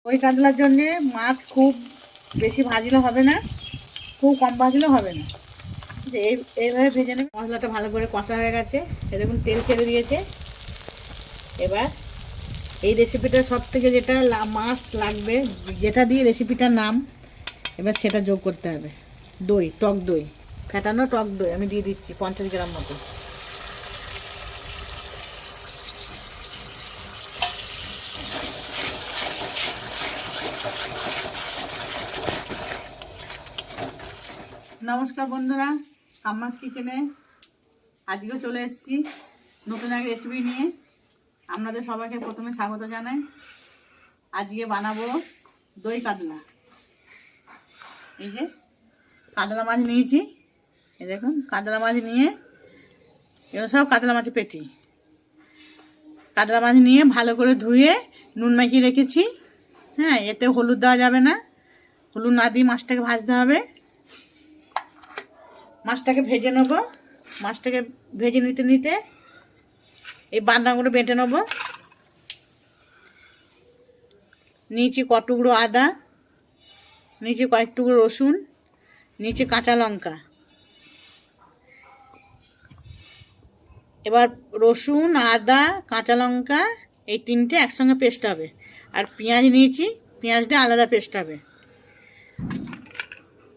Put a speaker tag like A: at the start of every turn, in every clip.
A: ওই কাতলার জন্যে মাছ খুব বেশি ভাজলে হবে না, খুব কম ভাজলেও হবে না। এইভাবে ভেজে নেবে। মশলাটা ভালো করে কষা হয়ে গেছে, দেখুন তেল ছেড়ে দিয়েছে। এবার এই রেসিপিটা সব থেকে যেটা মাছ লাগবে, যেটা দিয়ে রেসিপিটার নাম, এবার সেটা যোগ করতে হবে। দই, টক দই, ফেটানো টক দই আমি দিয়ে দিচ্ছি 50 গ্রাম মতো। নমস্কার বন্ধুরা, আম্মাস কিচেনে আজকেও চলে এসেছি নতুন এক রেসিপি নিয়ে। আপনাদের সবাইকে প্রথমে স্বাগত জানাই। আজকে বানাবো দই কাতলা। এই যে কাতলা মাছ নিয়েছি, এই দেখুন কাতলা মাছ নিয়ে, এগুলো সব কাতলা মাছের পেটি। কাতলা মাছ নিয়ে ভালো করে ধুয়ে নুন মাখিয়ে রেখেছি। হ্যাঁ, এতে হলুদ দেওয়া যাবে না, হলুদ না দিয়ে মাছটাকে ভাজতে হবে। মাছটাকে ভেজে নেব। মাছটাকে ভেজে নিতে নিতে এই বান্নাগুলো বেটে নেব। নিচে ক টুকরো আদা, নিচে কয়েক টুকরো রসুন, নিচে কাঁচা লঙ্কা। এবার রসুন, আদা, কাঁচা লঙ্কা এই তিনটে একসঙ্গে পেস্ট হবে। আর পেঁয়াজ নিয়েছি, পেঁয়াজটা আলাদা পেস্ট হবে।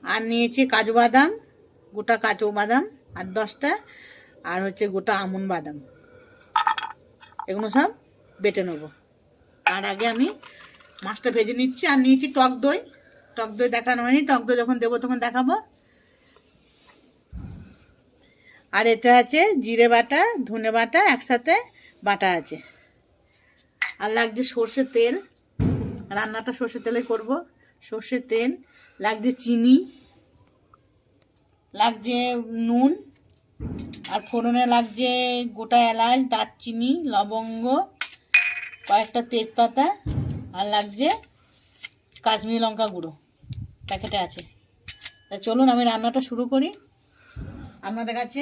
A: আর নিয়েছি কাজু বাদাম, গোটা কাজু বাদাম 8-10টা, আর হচ্ছে গোটা আমন্ড বাদাম। এগুলো সব বেটে নেবো। তার আগে আমি মাছটা ভেজে নিচ্ছি। আর নিয়েছি টক দই। টক দই দেখানো হয়নি, টক দই যখন দেবো তখন দেখাবো। আর এতে আছে জিরে বাটা, ধনে বাটা একসাথে বাটা আছে। আর লাগছে সর্ষের তেল, রান্নাটা সর্ষের তেলে করব। সর্ষের তেল লাগছে, চিনি লাগছে, নুন, আর ফোড়নে লাগছে গোটা এলাচ, দারচিনি, লবঙ্গ, কয়েকটা তেজপাতা, আর লাগছে কাশ্মীরি লঙ্কা গুঁড়ো, প্যাকেটে আছে। তা চলুন আমি রান্নাটা শুরু করি। আপনাদের কাছে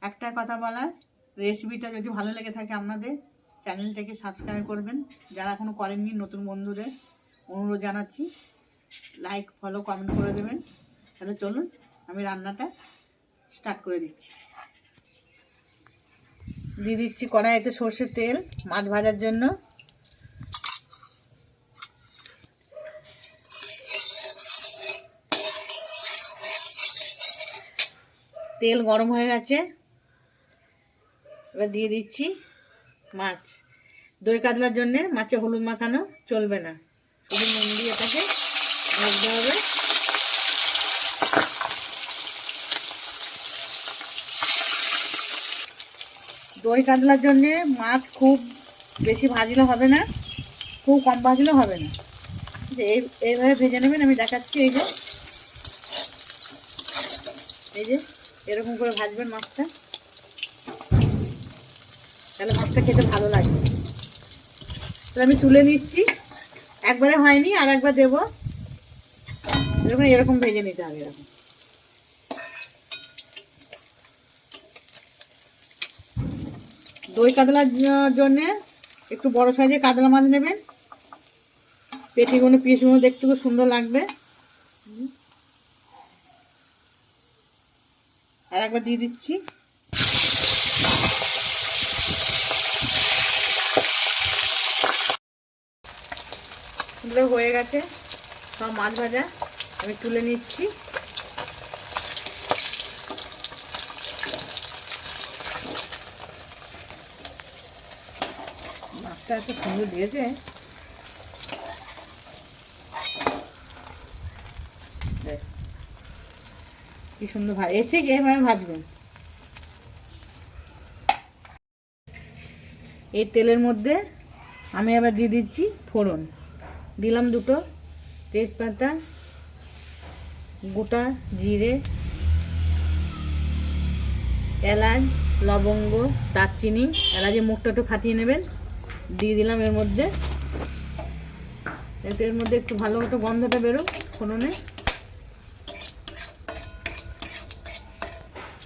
A: একটা কথা বলার, রেসিপিটা যদি ভালো লেগে থাকে আপনাদের চ্যানেলটাকে সাবস্ক্রাইব করবেন। যারা এখনো করেননি নতুন বন্ধুদের অনুরোধ জানাচ্ছি, লাইক, ফলো, কমেন্ট করে দেবেন। তাহলে চলুন আমি রান্নাটা স্টার্ট করে দিচ্ছি। দিয়ে দিচ্ছি কড়াইতে সর্ষের তেল মাছ ভাজার জন্য। তেল গরম হয়ে গেছে, এবার দিয়ে দিচ্ছি মাছ। দই কাতলার জন্য মাছে হলুদ মাখানো চলবে না, শুধু নুন দিয়ে এটাকে ভাজতে হবে। দই কাতলার জন্যে মাছ খুব বেশি ভাজলে হবে না, খুব কম ভাজলেও হবে না। এইভাবে ভেজে নেবেন, আমি দেখাচ্ছি। এই যে এরকম করে ভাজবেন মাছটা, তাহলে মাছটা খেতে ভালো লাগবে। তাহলে আমি তুলে নিচ্ছি, একবারে হয়নি, আর একবার দেবো। দেখুন এরকম ভেজে নিতে হবে। এরকম দই কাতলার জন্য একটু বড় সাইজের কাতলা মাছ নেবেন। পেটিগুলো পিসগুলো দেখতে খুব সুন্দর লাগবে। আর একবার দিয়ে দিচ্ছি। হয়ে গেছে সব মাছ ভাজা, আমি তুলে নিচ্ছি। মাছটা এত সুন্দর দিয়েছে, কি সুন্দর ভাজ, এর ঠিক এইভাবে ভাজবেন। এই তেলের মধ্যে আমি আবার দিয়ে দিচ্ছি ফোড়ন। দিলাম 2টো তেজপাতা, গোটা জিরে, এলাচ, লবঙ্গ, দারচিনি। এলাচের মুখটা একটু ফাটিয়ে নেবেন। দিয়ে দিলাম এর মধ্যে। এর মধ্যে একটু ভালো মতো গন্ধটা বেরোক ফোড়নে।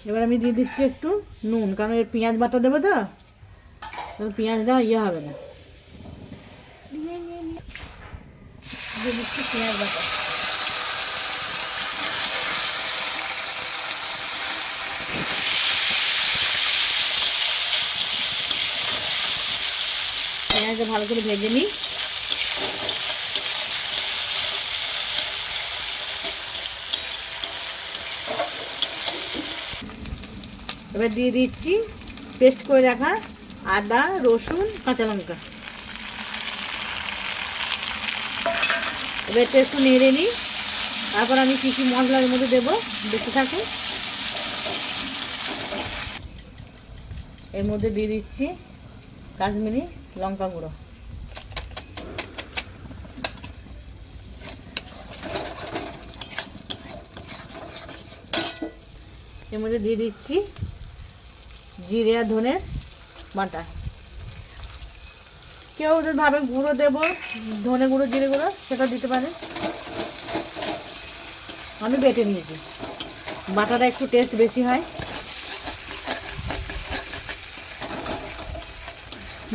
A: এবার আমি দিয়ে দিচ্ছি একটু নুন, কারণ এর পেঁয়াজ বাটা দেবো তো, পেঁয়াজটা ইয়ে হবে না, দিয়ে দিচ্ছি পেঁয়াজ বাটা। পেঁয়াজটা ভালো করে ভেজে নিই। এবার দিয়ে দিচ্ছি পেস্ট করে রাখা আদা, রসুন, কাঁচা লঙ্কা। এবার একটু নেড়ে নিই। তারপর আমি কী কী মশলার মধ্যে দেবো দেখতে থাকুন। এর মধ্যে দিয়ে দিচ্ছি কাশ্মীরি লঙ্কা গুঁড়ো, এর মধ্যে দিয়ে দিচ্ছি জিরে আর ধনের বাটা। কেউ যদি ভাবে গুঁড়ো দেবো, ধনে গুঁড়ো, জিরে গুঁড়ো, সেটা দিতে পারে। আমি বেটে নিয়েছি, বাটাটা একটু টেস্ট বেশি হয়।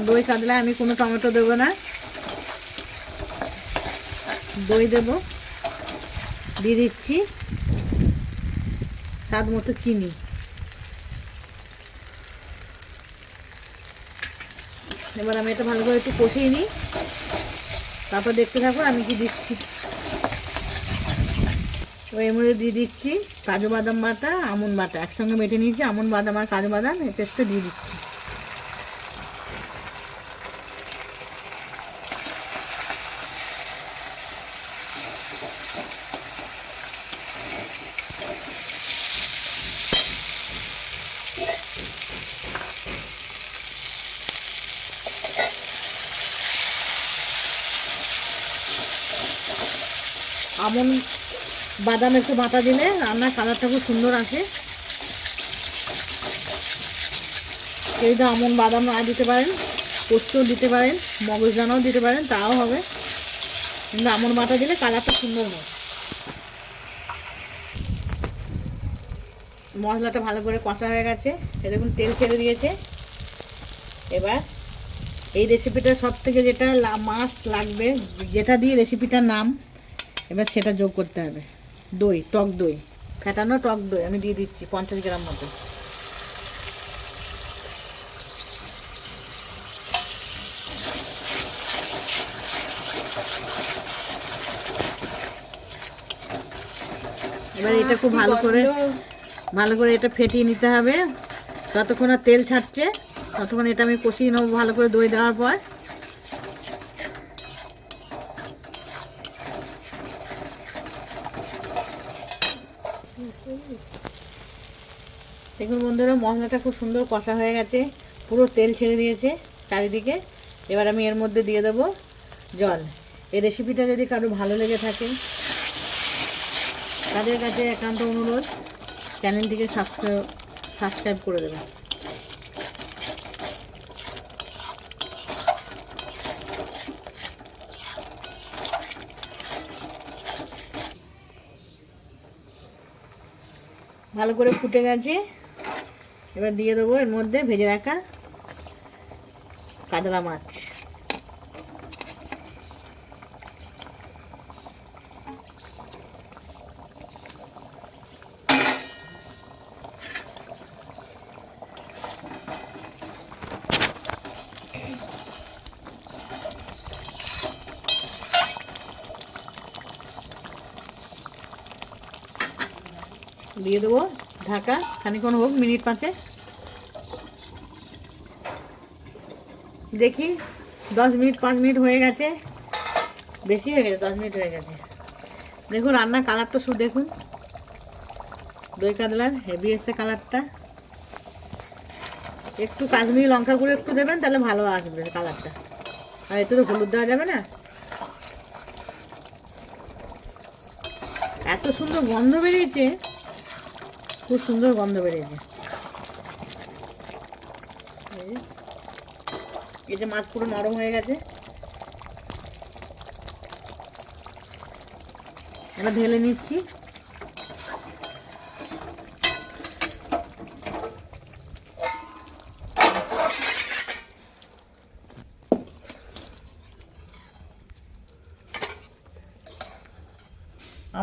A: দই কাতলায় আমি কোনো টমেটো দেবো না, দই দেব। দিয়ে দিচ্ছি স্বাদ মতো চিনি। এবার আমি এটা ভালো করে একটু কষিয়ে নিই, তারপর দেখতে থাকুন আমি কি দিচ্ছি। এবার এর মধ্যে দিয়ে দিচ্ছি কাজু বাদাম বাটা, আমন্ড বাটা একসঙ্গে মেটে নিয়েছি। আমন্ড বাদাম আর কাজু বাদাম এই পেস্টটা দিয়ে দিচ্ছি। আমন্ড বাদাম একটু বাটা দিলে রান্নার কালারটা খুব সুন্দর আসে। কেউ যদি আমন্ড বাদাম না দিতে পারেন, পোস্তও দিতে পারেন, মগজদানাও দিতে পারেন, তাও হবে, কিন্তু আমন্ড বাটা দিলে কালারটা সুন্দর হয়। মশলাটা ভালো করে কষা হয়ে গেছে, দেখুন তেল ছেড়ে দিয়েছে। এবার এই রেসিপিটা সব থেকে যেটা মাস্ট লাগবে, যেটা দিয়ে রেসিপিটার নাম, এবার সেটা যোগ করতে হবে। দই, টক দই, ফেটানো টক দই আমি দিয়ে দিচ্ছি 50 গ্রাম মতো। এবার এটা খুব ভালো করে এটা ফেটিয়ে নিতে হবে। যতক্ষণ না তেল ছাড়ছে ততক্ষণ এটা আমি কষিয়ে নেবো ভালো করে দই দেওয়ার পর। দেখুন বন্ধুরা, মশলাটা খুব সুন্দর কষা হয়ে গেছে, পুরো তেল ছেড়ে দিয়েছে চারিদিকে। এবার আমি এর মধ্যে দিয়ে দেবো জল। এই রেসিপিটা যদি কারো ভালো লেগে থাকে, তাদের কাছে একান্ত অনুরোধ, চ্যানেলটিকে সাবস্ক্রাইব করে দেবেন। ভালো করে ফুটে গেছে। এবার দিয়ে দেবো এর মধ্যে ভেজে রাখা কাতলা মাছ। দিয়ে দেবো ঢাকা, খানিকক্ষণ হোক, মিনিট 5। দেখি 10 মিনিট 5 মিনিট হয়ে গেছে, বেশি হয়ে গেছে, 10 মিনিট হয়ে গেছে। দেখুন রান্নার কালারটা শুধু দেখুন, দই কাতলার হেভি এসছে কালারটা। একটু কাশ্মীরি লঙ্কা গুঁড়ো একটু দেবেন, তাহলে ভালো আসবে কালারটা। আর এতে তো হলুদ দেওয়া যাবে না। এত সুন্দর গন্ধ বেরিয়েছে, খুব সুন্দর গন্ধ বেরিয়েছে। এই যে মাছ পুরো নরম হয়ে গেছে। এবার ঢেলে নিচ্ছি।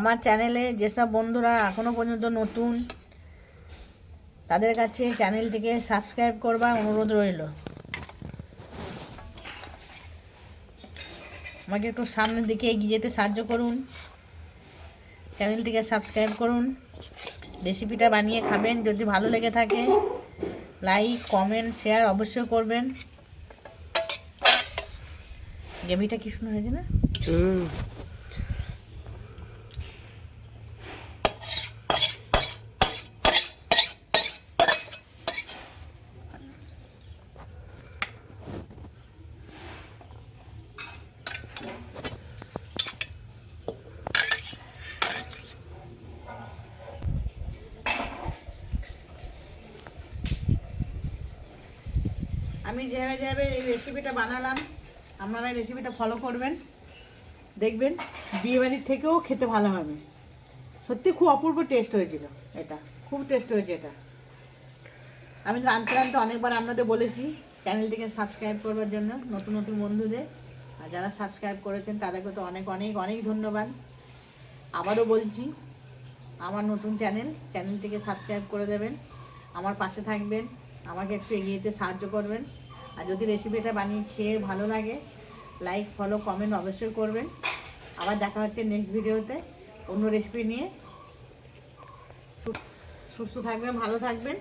A: আমার চ্যানেলে যেসব বন্ধুরা এখনো পর্যন্ত নতুন, তাদের কাছে চ্যানেলটিকে সাবস্ক্রাইব করবার অনুরোধ রইল। আমাকে একটু সামনের দিকে এগিয়ে যেতে সাহায্য করুন, চ্যানেলটিকে সাবস্ক্রাইব করুন। রেসিপিটা বানিয়ে খাবেন, যদি ভালো লেগে থাকে লাইক কমেন্ট শেয়ার অবশ্যই করবেন। গ্রেভিটা কি সুন্দর হয়েছে না? আমি যেভাবে এই রেসিপিটা বানালাম, আপনারা এই রেসিপিটা ফলো করবেন, দেখবেন বিয়েবাড়ির থেকেও খেতে ভালো হবে। সত্যি খুব অপূর্ব টেস্ট হয়েছিল, এটা খুব টেস্ট হয়েছে। এটা আমি রাঁধতে রাঁধতে অনেকবার আপনাদের বলেছি চ্যানেলটিকে সাবস্ক্রাইব করবার জন্য, নতুন নতুন বন্ধুদের। আর যারা সাবস্ক্রাইব করেছেন তাদেরকে তো অনেক অনেক অনেক ধন্যবাদ। আবারও বলছি, আমার নতুন চ্যানেলটিকে সাবস্ক্রাইব করে দেবেন, আমার পাশে থাকবেন, আমাকে একটু এগিয়ে যেতে সাহায্য করবেন। আর যদি রেসিপিটা বানিয়ে খেয়ে ভালো লাগে লাইক ফলো কমেন্ট অবশ্যই করবেন। আবার দেখা হচ্ছে নেক্সট ভিডিওতে অন্য রেসিপি নিয়ে। সুস্থ থাকবেন, ভালো থাকবেন।